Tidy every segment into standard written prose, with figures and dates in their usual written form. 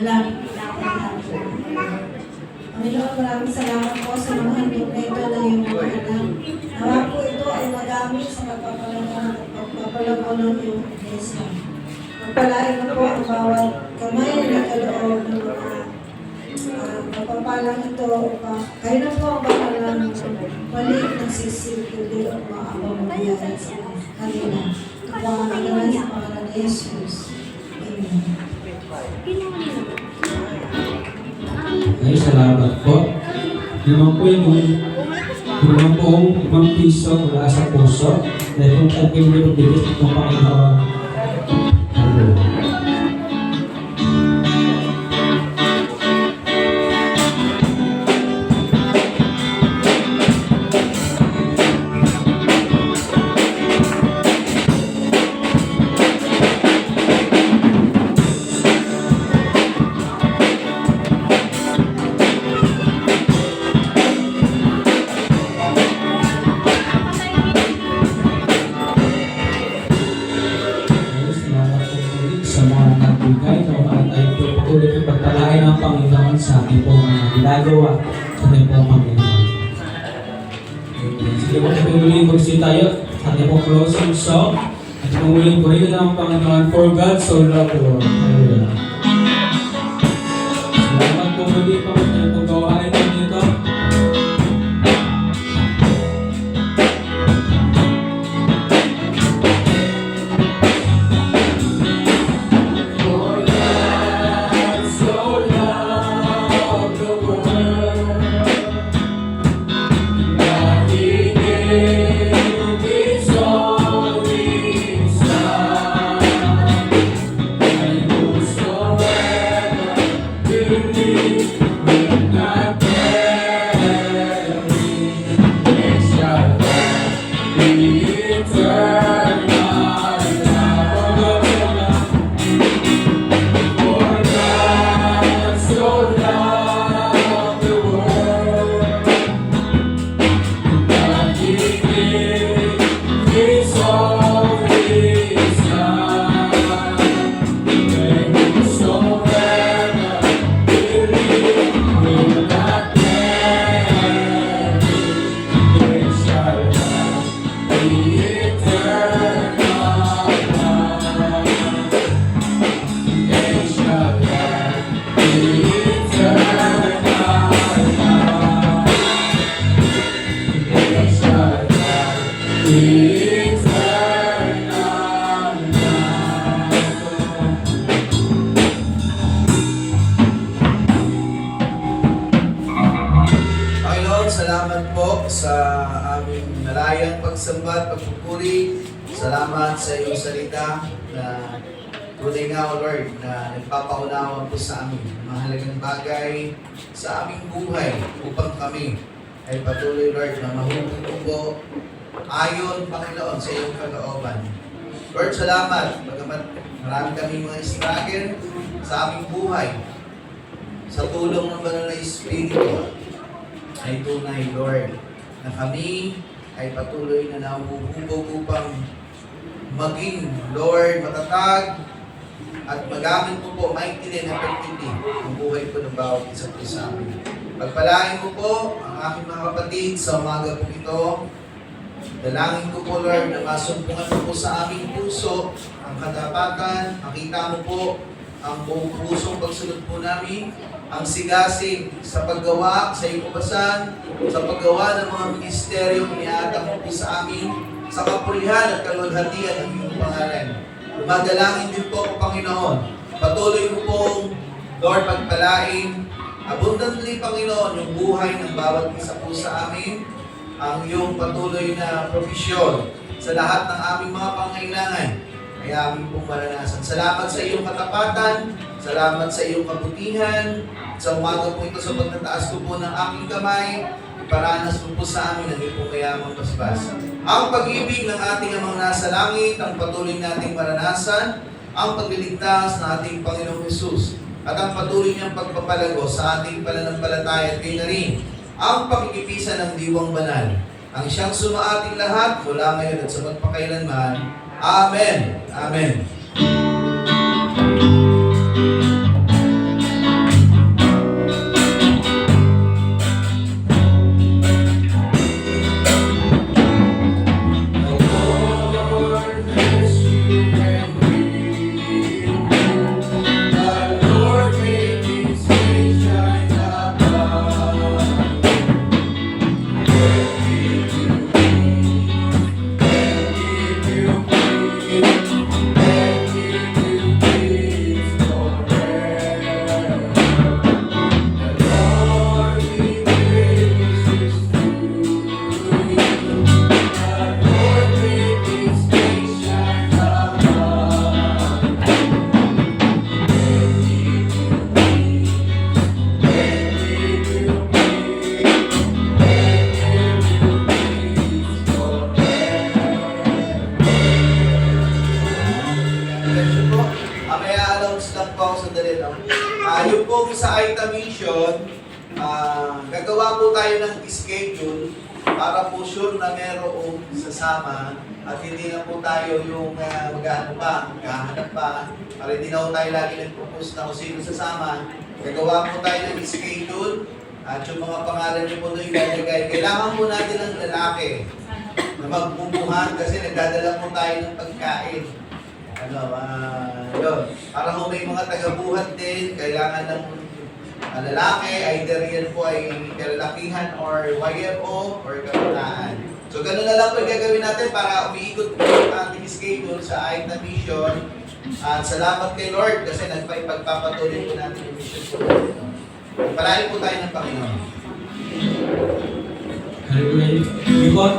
Manalangin po. Panginoon, maraming salamat po sa mga handog na ito na yung mga anak. Nawa po ito ay magamit sa pagpapalago ng iyong iglesia. Magpalain mo po ang bawat kamay na nakaloob ng mga mapapalang ito. Kayo na po ang bakalang maliit ng sisilpili o maabang biyaya sa kanila. Ito po ang nagalan sa pangalan ni Jesus. Amen. Ay, salamat po. Naman po yung limang piso mula sa puso. Dahil kung tayo yung bibis ng Panginoon. Sa ating pong ginagawa sa ating pong Panginoon. Sige po, muling mag-see tayo sa ating pong closing song. At muling purihin ng Panginoon, for God so loved the world. Hallelujah. Salamat po muli po sa inyong pagkawain nito. Salamat po sa aming malayang pagsamba at pagpupuri. Salamat sa iyong salita na tunay nga, O Lord, na nagpapaunawa po sa amin mahalagang bagay sa aming buhay upang kami ay patuloy, Lord, na mahuhuto po ayon, Panginoon, sa iyong kalooban. Lord, salamat. Bagamat marami kami mga struggle sa aming buhay, sa tulong ng Banal na Espiritu, ay tunay, Lord, na kami ay patuloy na nahuhubog upang maging, Lord, matatag at magamit mo po maintindihan ng effectively ang buhay po ng bawat isa po sa amin. Pagpalain mo po ang aking mga kapatid sa umaga po ito. Dalangin ko po, Lord, na masumpungan mo po sa aming puso ang katapatan. Makita mo po ang buong pusong pagsunod po namin, ang sigasig sa paggawa sa iyong upasan, sa paggawa ng mga ministeryo iniatang mo po sa amin, sa kapurihan at kalulhatian ng iyong pangalan. Dumadalangin din po, Panginoon. Patuloy mo pong, Lord, pagpalain abundantly, Panginoon, yung buhay ng bawat isa po sa amin, ang iyong patuloy na provisyon sa lahat ng aming mga pangailangan ay aming pong maranasan. Salamat sa iyong katapatan, salamat sa iyong kabutihan. Sa umaga po ito, sa pagtataas ko po ng aking kamay, iparanas mo po sa amin ang iyong pong mayamang basbas. Ang pag-ibig ng ating amang nasa langit, ang patuloy nating maranasan, ang pagliligtas ng ating Panginoong Hesus, at ang patuloy niyang pagpapalago sa ating pananampalataya at kayo na rin ang pakikipisan ng diwang banal, ang siyang sumaating lahat mula ngayon at sa magpakailanman. Amen. Amen. bless you po. May announce lang po ako sandali, no? Yung po sa Aita Mission, gagawa po tayo ng schedule para po sure na merong sasama at hindi na po tayo yung maghahanap pa, para hindi na po tayo lagi nag-propose na kung sino sasama. Gagawa po tayo ng schedule at yung mga pangalan niyo po doon ilalagay. Kailangan po natin ng lalaki na magbubuhan kasi nagdadala po tayo ng pagkain. Yun. Para kung may mga tagabuhat din, kailangan ng lalaki, either yan po ay kalalakihan or YFO or kabataan. So ganun na lang po yung gagawin natin para umiikot po yung ating schedule sa Aita Mission. At salamat kay Lord kasi nagpagpapatuloy po natin yung mission po. Palagi po tayo ng Panginoon. Hallelujah. Because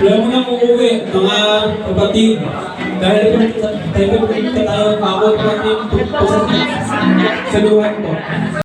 wala mo nang uuwi, mga kapatid. Dahil tayo ako kapatid sa luwan ko.